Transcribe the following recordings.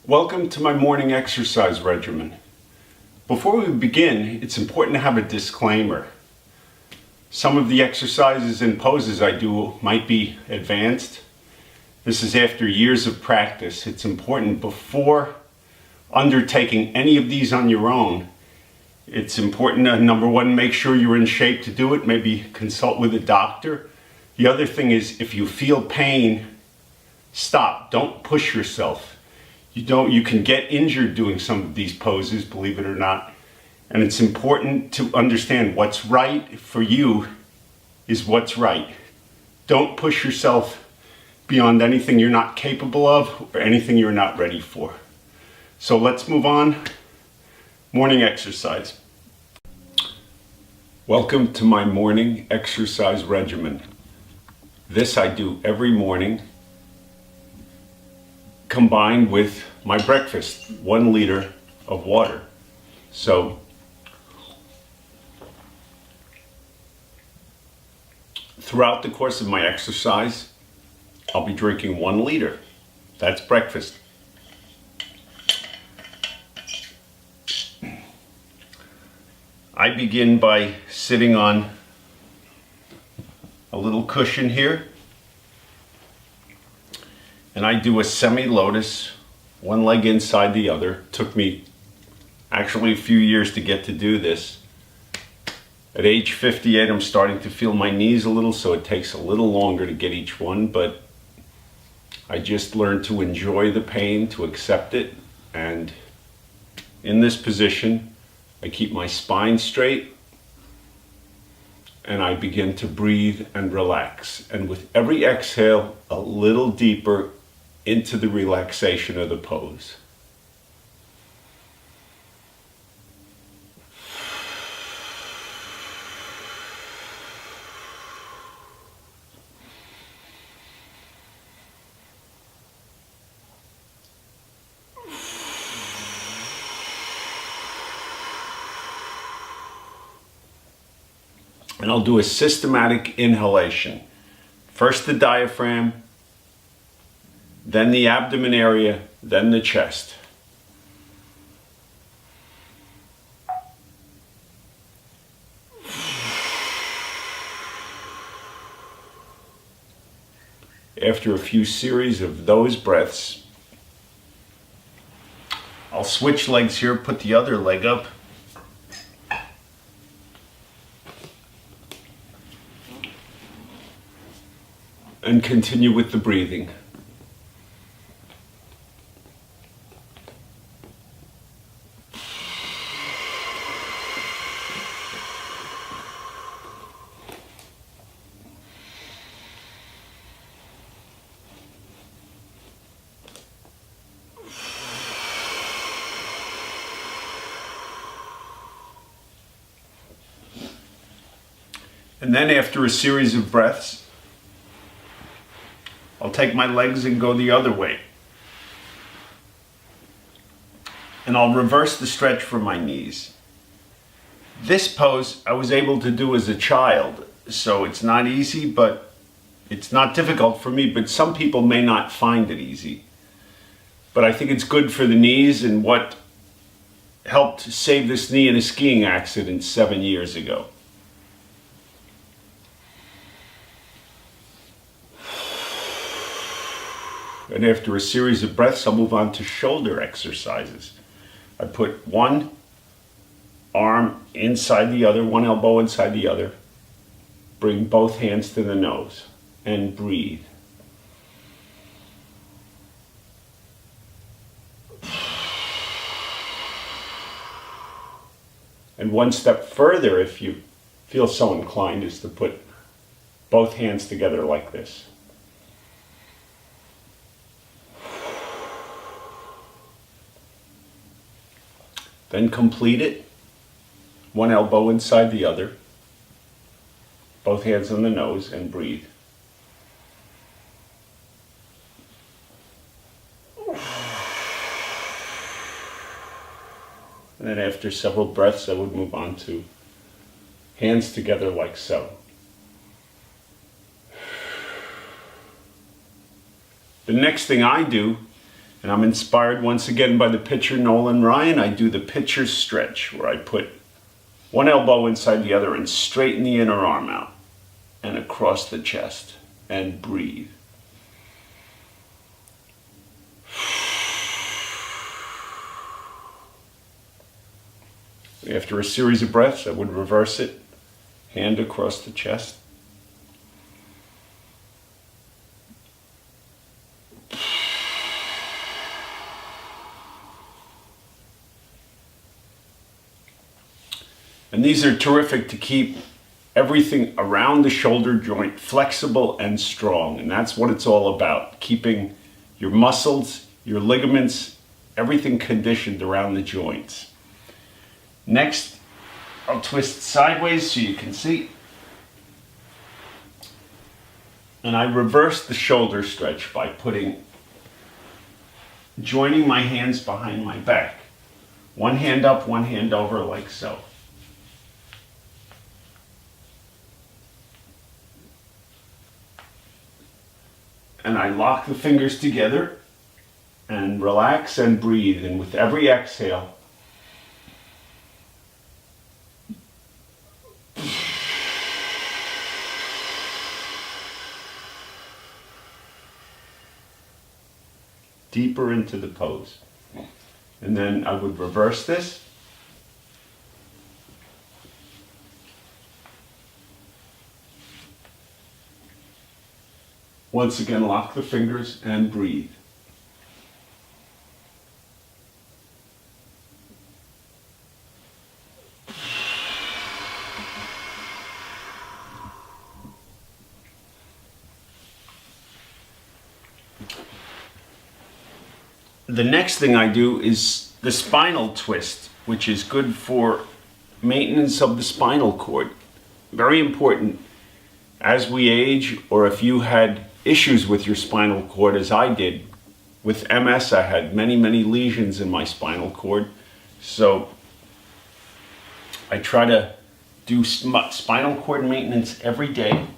Welcome to my morning exercise regimen. Before we begin, it's important to have a disclaimer. Some of the exercises and poses I do might be advanced. This is after years of practice. It's important before undertaking any of these on your own. It's important to, number one, make sure you're in shape to do it. Maybe consult with a doctor. The other thing is, if you feel pain, stop. Don't push yourself. You can get injured doing some of these poses, believe it or not. And it's important to understand what's right for you is what's right. Don't push yourself beyond anything you're not capable of or anything you're not ready for. So let's move on. Morning exercise. Welcome to my morning exercise regimen. This I do every morning, combined with my breakfast, 1 liter of water. So throughout the course of my exercise, I'll be drinking 1 liter. That's breakfast. I begin by sitting on a little cushion here. And I do a semi-lotus, 1 leg inside the other. Took me actually a few years to get to do this. At age 58, I'm starting to feel my knees a little, so it takes a little longer to get each one, but I just learned to enjoy the pain, to accept it. And in this position, I keep my spine straight and I begin to breathe and relax. And with every exhale, a little deeper into the relaxation of the pose. And I'll do a systematic inhalation. First the diaphragm, then the abdomen area, then the chest. After a few series of those breaths, I'll switch legs here, put the other leg up. And continue with the breathing. And then after a series of breaths, I'll take my legs and go the other way. And I'll reverse the stretch for my knees. This pose I was able to do as a child, so it's not easy, but it's not difficult for me, but some people may not find it easy. But I think it's good for the knees, and what helped save this knee in a skiing accident 7 years ago. And after a series of breaths, I'll move on to shoulder exercises. I put one arm inside the other, one elbow inside the other. Bring both hands to the nose and breathe. And one step further, if you feel so inclined, is to put both hands together like this. Then complete it, one elbow inside the other, both hands on the nose, and breathe. And then after several breaths, I would move on to hands together like so. The next thing I do And I'm inspired once again by the pitcher Nolan Ryan. I do the pitcher stretch where I put one elbow inside the other and straighten the inner arm out and across the chest and breathe. After a series of breaths, I would reverse it, hand across the chest. And these are terrific to keep everything around the shoulder joint flexible and strong. And that's what it's all about, keeping your muscles, your ligaments, everything conditioned around the joints. Next, I'll twist sideways so you can see. And I reverse the shoulder stretch by joining my hands behind my back. One hand up, one hand over, like so. And I lock the fingers together and relax and breathe. And with every exhale, deeper into the pose. And then I would reverse this. Once again, lock the fingers and breathe. The next thing I do is the spinal twist, which is good for maintenance of the spinal cord. Very important as we age, or if you had issues with your spinal cord, as I did. With MS, I had many lesions in my spinal cord. So I try to do spinal cord maintenance every day,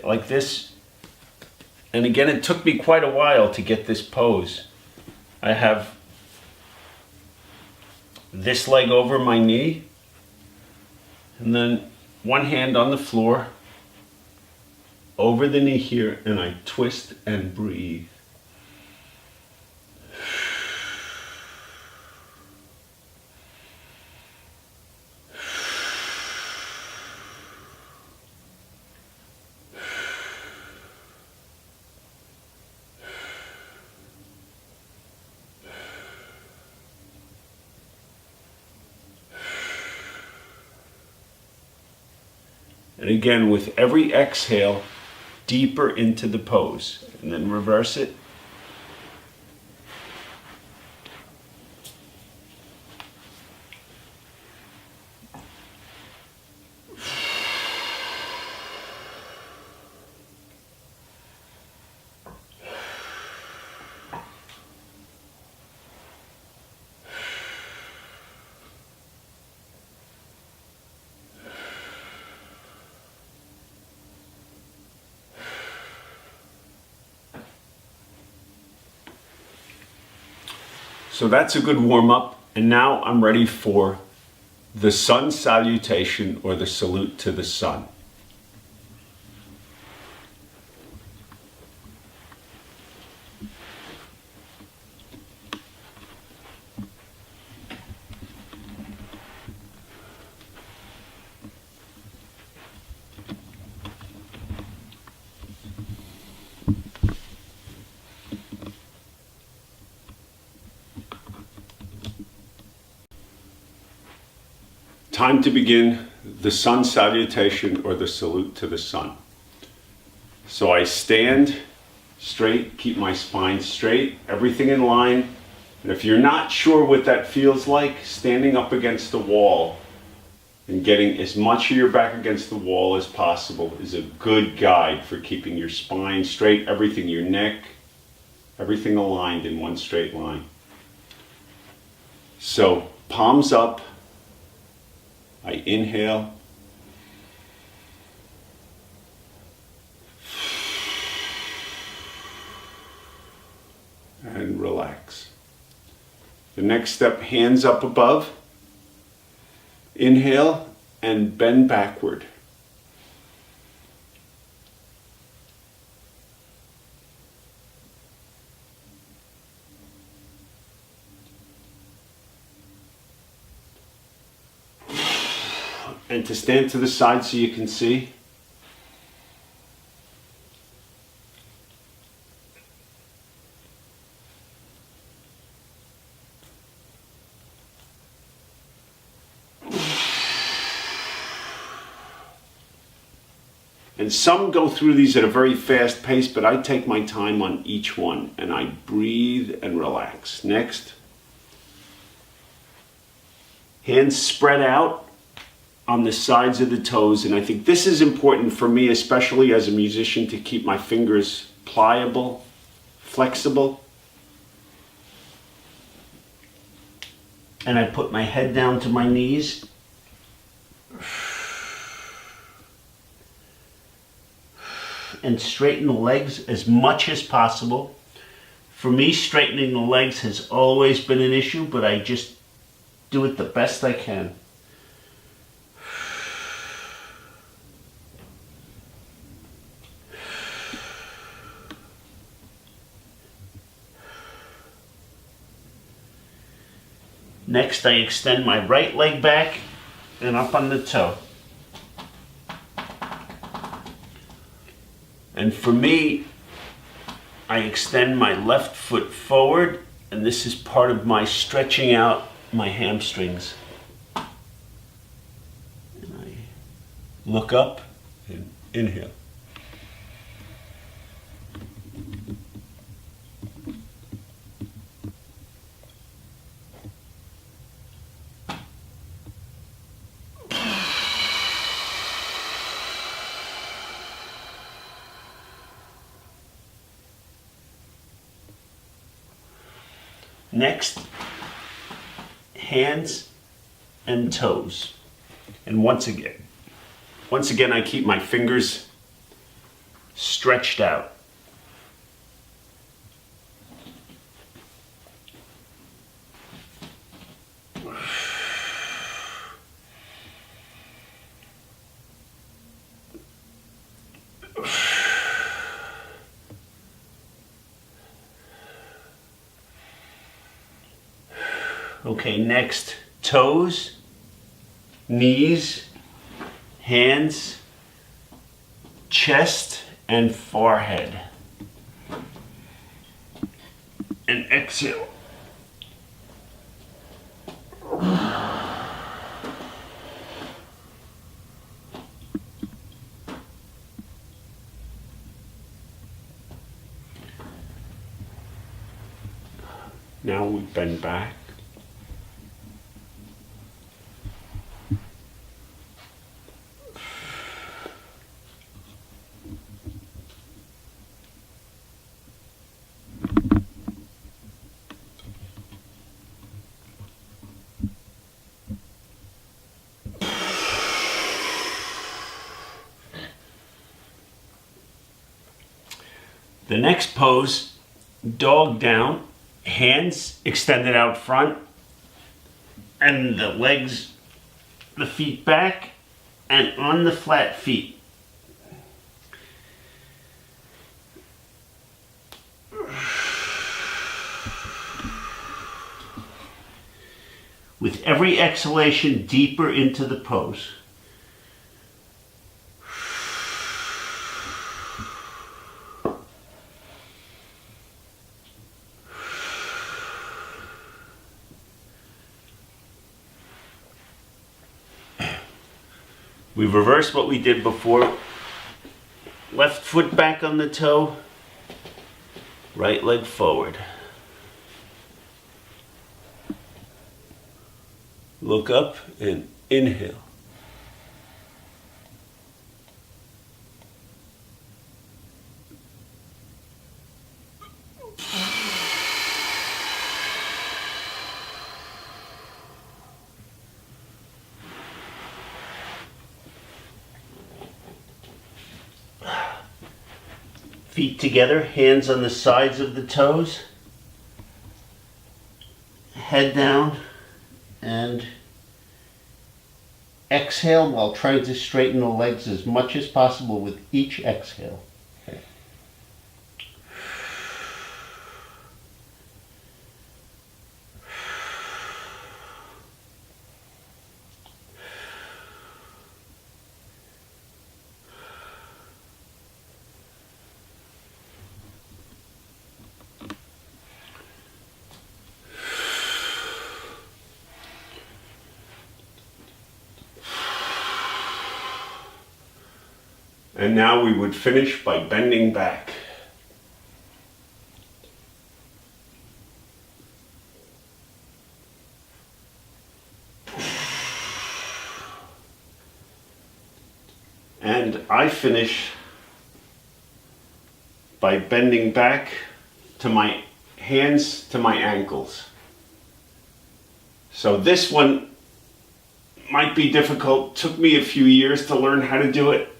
like this. And again, it took me quite a while to get this pose. I have this leg over my knee, and then one hand on the floor, over the knee here, and I twist and breathe. And again, with every exhale, deeper into the pose. And then reverse it. So that's a good warm-up, and now I'm ready for the sun salutation, or the salute to the sun. Time to begin the sun salutation, or the salute to the sun. So I stand straight, keep my spine straight, everything in line. And if you're not sure what that feels like, standing up against the wall and getting as much of your back against the wall as possible is a good guide for keeping your spine straight, everything, your neck, everything aligned in one straight line. So palms up. I inhale, and relax. The next step, hands up above. Inhale and bend backward. And to stand to the side so you can see. And some go through these at a very fast pace, but I take my time on each one and I breathe and relax. Next. Hands spread out on the sides of the toes, and I think this is important for me, especially as a musician, to keep my fingers pliable, flexible. And I put my head down to my knees. And straighten the legs as much as possible. For me, straightening the legs has always been an issue, but I just do it the best I can. Next, I extend my right leg back and up on the toe. And for me, I extend my left foot forward, and this is part of my stretching out my hamstrings. And I look up and inhale. Next, hands and toes. And once again, I keep my fingers stretched out. Okay, next, toes, knees, hands, chest, and forehead. And exhale. Now we bend back. The next pose, dog down, hands extended out front, and the legs, the feet back, and on the flat feet. With every exhalation, deeper into the pose. We've reversed what we did before. Left foot back on the toe, right leg forward. Look up and inhale. Feet together, hands on the sides of the toes. head down and exhale while trying to straighten the legs as much as possible with each exhale. Okay. And now we would finish by bending back. And I finish by bending back to my hands to my ankles. So this one might be difficult. Took me a few years to learn how to do it.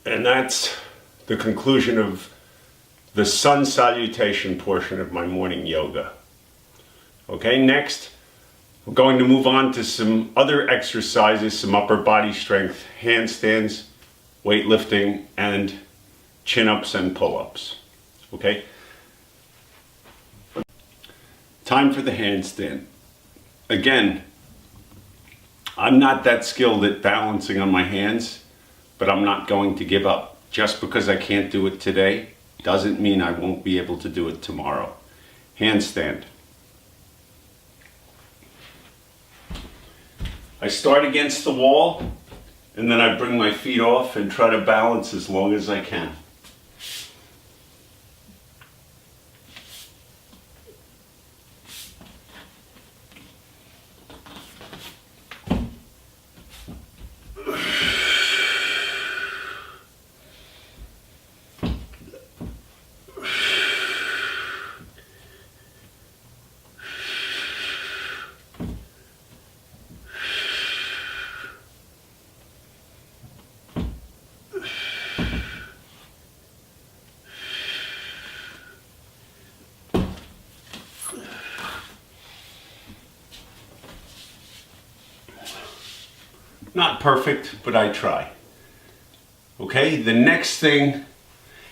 And that's the conclusion of the sun salutation portion of my morning yoga. Okay, next we're going to move on to some other exercises, some upper body strength, handstands, weightlifting, and chin-ups and pull-ups. Okay? Time for the handstand. Again, I'm not that skilled at balancing on my hands, but I'm not going to give up. Just because I can't do it today doesn't mean I won't be able to do it tomorrow. Handstand. I start against the wall, and then I bring my feet off and try to balance as long as I can. Not perfect, but I try. Okay, the next thing,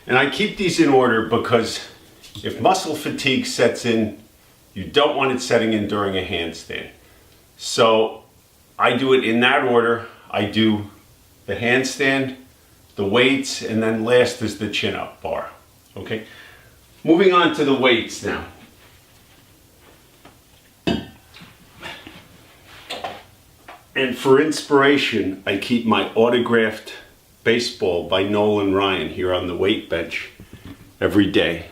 and I keep these in order because if muscle fatigue sets in, you don't want it setting in during a handstand. So I do it in that order. I do the handstand, the weights, and then last is the chin-up bar. Okay, moving on to the weights now. And for inspiration, I keep my autographed baseball by Nolan Ryan here on the weight bench every day.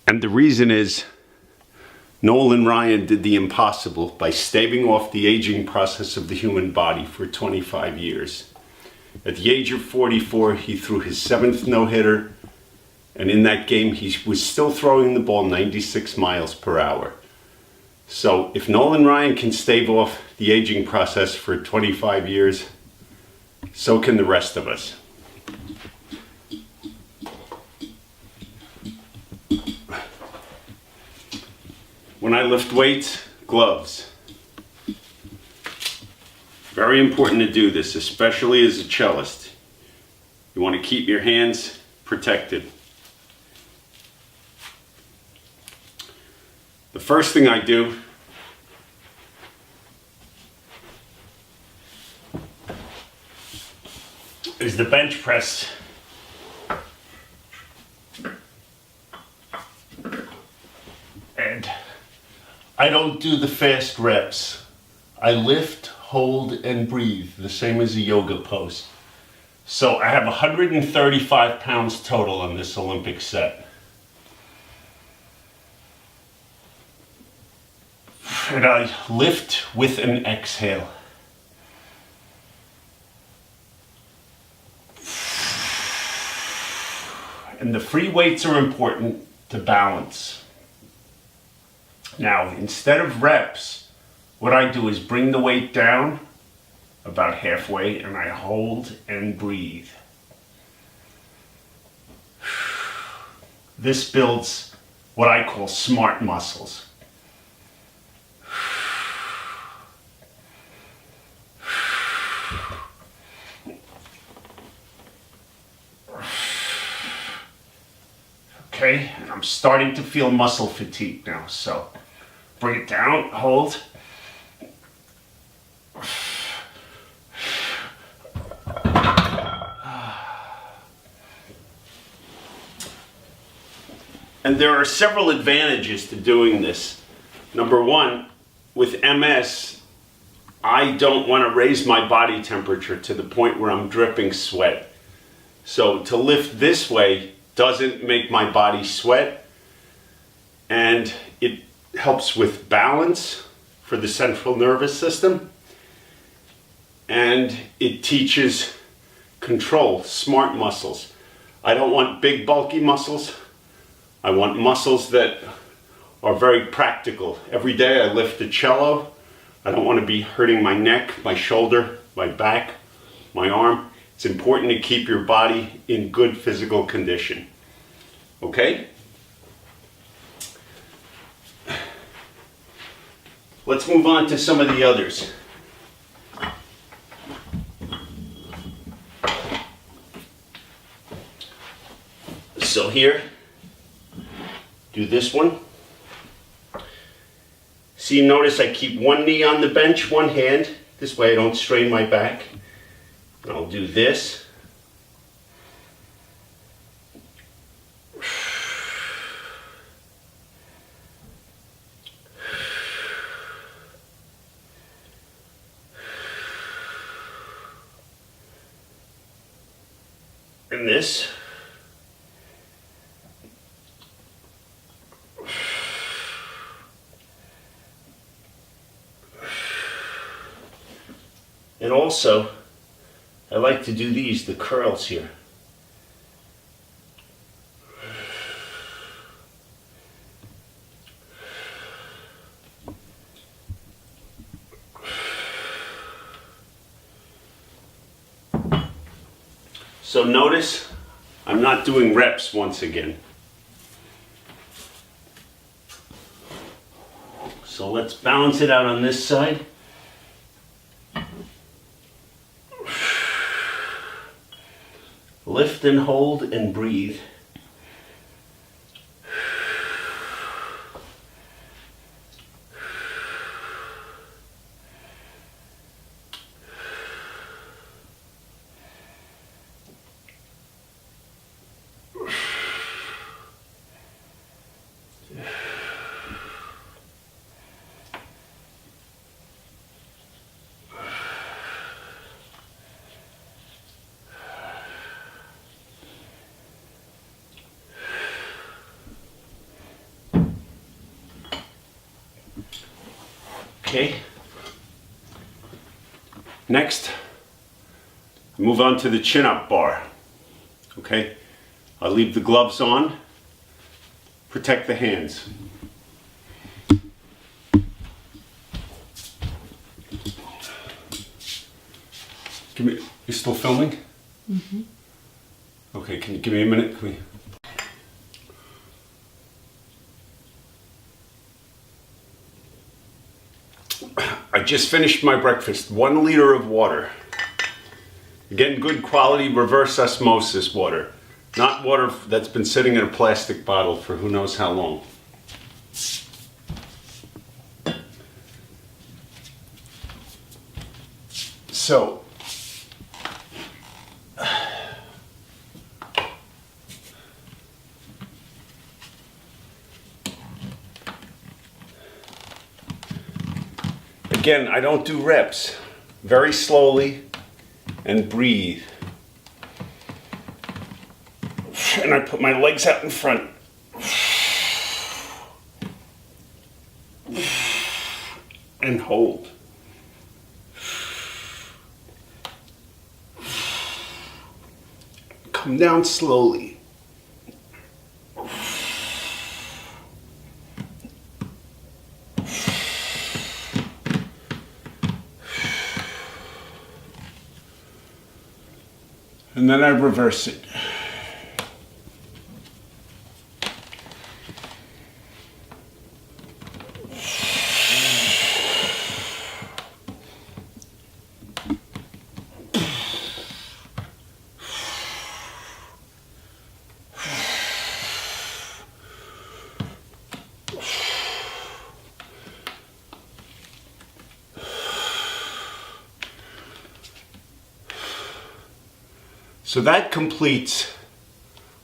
And the reason is Nolan Ryan did the impossible by staving off the aging process of the human body for 25 years. At the age of 44, he threw his 7th no-hitter, and in that game he was still throwing the ball 96 miles per hour. So if Nolan Ryan can stave off the aging process for 25 years, so can the rest of us. When I lift weights, gloves. Very important to do this, especially as a cellist. You want to keep your hands protected. The first thing I do the bench press. And I don't do the fast reps. I lift, hold, and breathe, the same as a yoga pose. So I have 135 pounds total on this Olympic set. And I lift with an exhale. And the free weights are important to balance. Now, instead of reps, what I do is bring the weight down about halfway and I hold and breathe. This builds what I call smart muscles. Okay, and I'm starting to feel muscle fatigue now, so bring it down, hold. And there are several advantages to doing this. Number one, with MS, I don't want to raise my body temperature to the point where I'm dripping sweat. So to lift this way doesn't make my body sweat, and it helps with balance for the central nervous system, and it teaches control, smart muscles. I don't want big bulky muscles. I want muscles that are very practical. Every day I lift a cello. I don't want to be hurting my neck, my shoulder, my back, my arm. It's important to keep your body in good physical condition. Okay? Let's move on to some of the others. So here, do this one. See, notice I keep one knee on the bench, one hand. This way I don't strain my back. And I'll do this. And this. And also, I like to do these, the curls here. So notice, I'm not doing reps once again. So let's balance it out on this side. Lift and hold and breathe. Okay. Next, move on to the chin-up bar. Okay. I'll leave the gloves on. Protect the hands. You're still filming? Mm-hmm. Okay, can you give me a minute? Can we... I just finished my breakfast. 1 liter of water. Getting good quality reverse osmosis water. Not water that's been sitting in a plastic bottle for who knows how long. So, Again, I don't do reps. Very slowly and breathe. And I put my legs out in front. And hold. Come down slowly. And then I reverse it. So that completes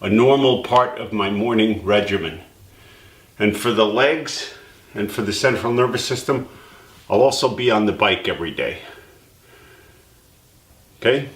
a normal part of my morning regimen. And for the legs and for the central nervous system, I'll also be on the bike every day. Okay?